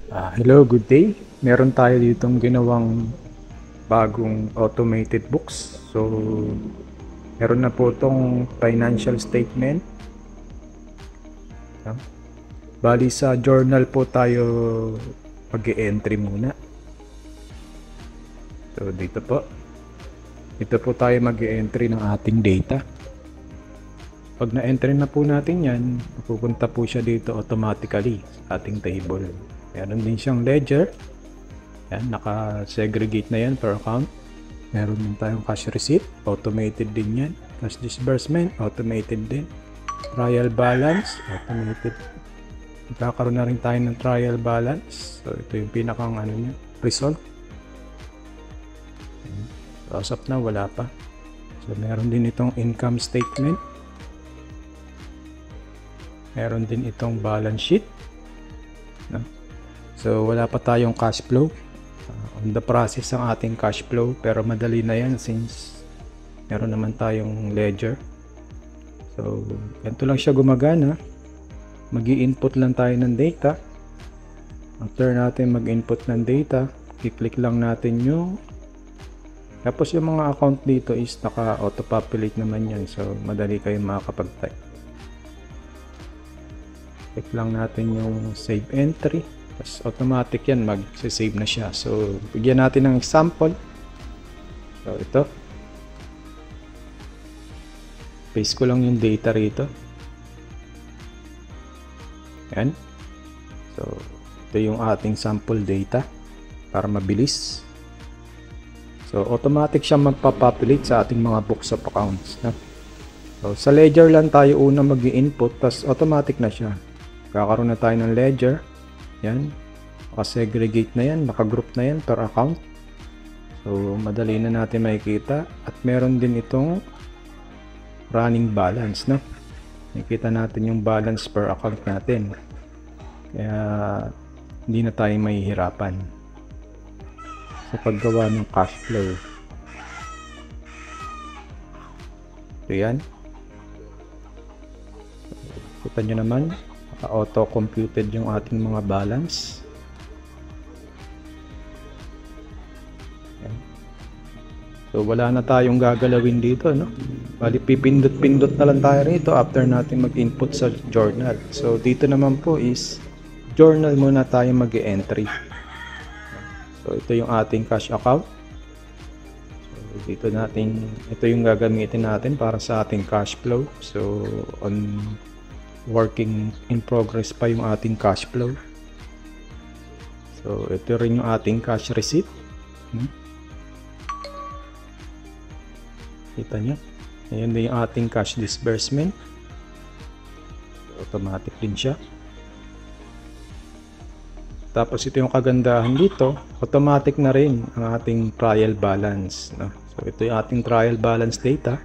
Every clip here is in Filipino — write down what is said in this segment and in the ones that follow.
Hello, good day. Meron tayo ditong ginawang bagong automated books. So, meron na po itong financial statement. Bali sa journal po tayo mag-e-entry muna. So, dito po. Dito po tayo mag-e-entry ng ating data. Pag na-entry na po natin yan, pupunta po siya dito automatically sa ating table. Meron din siyang ledger. Yan, naka-segregate na yan per account. Meron din tayong cash receipt, automated din yan. Cash disbursement, automated din. Trial balance, automated. Magkakaroon na rin tayo ng trial balance. So, ito yung pinakang niya, result. Close up na, wala pa. So, meron din itong income statement. Meron din itong balance sheet. No? So, wala pa tayong cash flow. On the process ang ating cash flow, pero madali na yan since meron naman tayong ledger. So, ganito lang siya gumagana. Mag-i-input lang tayo ng data. After natin mag-input ng data, i-click lang natin yung tapos yung mga account dito is naka-auto-populate naman yan. So, madali kayong makakapag-type. Click lang natin yung save entry. Tapos automatic yan, mag-save na siya. So, bigyan natin ng example. So, ito. Paste ko lang yung data rito. Yan. So, ito yung ating sample data para mabilis. So, automatic siya magpapopulate sa ating mga books of accounts. No? So, sa ledger lang tayo una mag-i-input, tapos automatic na siya. Kakaroon na tayo ng ledger. Yan. Naka-segregate na yan. Naka-group na yan per account. So, madali na natin makikita. At meron din itong running balance. No? Nakikita natin yung balance per account natin. Kaya, hindi na tayo mahihirapan sa paggawa ng cash flow. So, yan. Kita nyo naman. Auto-computed yung ating mga balance. Yan. So, wala na tayong gagalawin dito, no? Bali, pipindot-pindot na lang tayo rito after natin mag-input sa journal. So, dito naman po is journal muna tayo mag-e-entry. So, ito yung ating cash account. So, dito natin, ito yung gagamitin natin para sa ating cash flow. So, on working in progress pa yung ating cash flow. So, ito rin yung ating cash receipt. Kita nyo? Ayan din yung ating cash disbursement. So, automatic din siya. Tapos ito yung kagandahan dito, automatic na rin ang ating trial balance. No? So, ito yung ating trial balance data.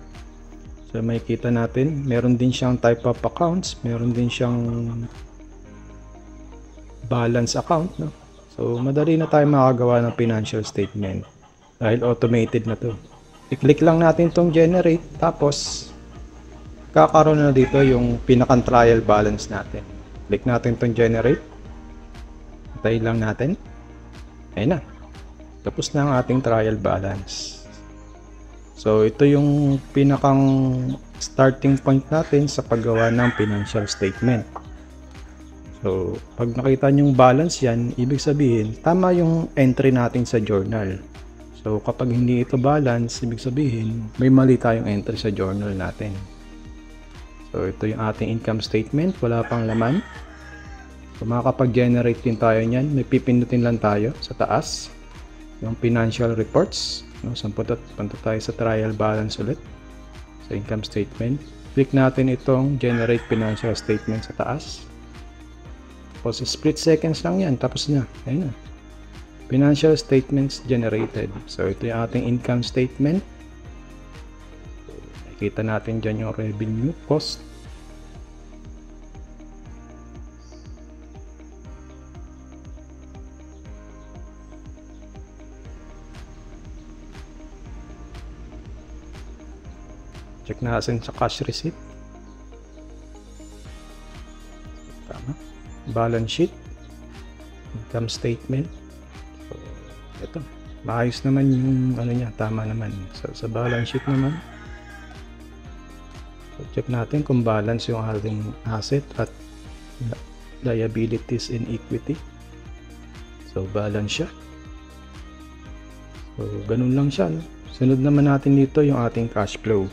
So, makikita natin, meron din siyang type of accounts, meron din siyang balance account. No? So, madali na tayo makagawa ng financial statement dahil automated na to. I-click lang natin itong generate, tapos kakaroon na dito yung pinakang trial balance natin. Click natin itong generate. Tayo lang natin. Ayun na. Tapos na ang ating trial balance. So, ito yung pinakang starting point natin sa paggawa ng financial statement. So, pag nakita nyo yung balance yan, ibig sabihin, tama yung entry natin sa journal. So, kapag hindi ito balance, ibig sabihin, may mali tayong entry sa journal natin. So, ito yung ating income statement. Wala pang laman. So, makakapag-generate din tayo niyan. May pipindutin lang tayo sa taas. Yung financial reports. No? So, punta tayo sa trial balance ulit. Sa income statement. Click natin itong generate financial statement sa taas. Tapos, split seconds lang yan. Tapos na. Ayun na. Financial statements generated. So, ito yung ating income statement. Nakikita natin dyan yung revenue, cost. Check natin sa cash receipt. Tama. Balance sheet. income statement. So, ito. Maayos naman yung ano niya, tama naman. Sa balance sheet naman. So, check natin kung balance yung ating asset at liabilities and equity. So, balance siya. So, ganun lang siya. No? Sunod naman natin dito yung ating cash flow.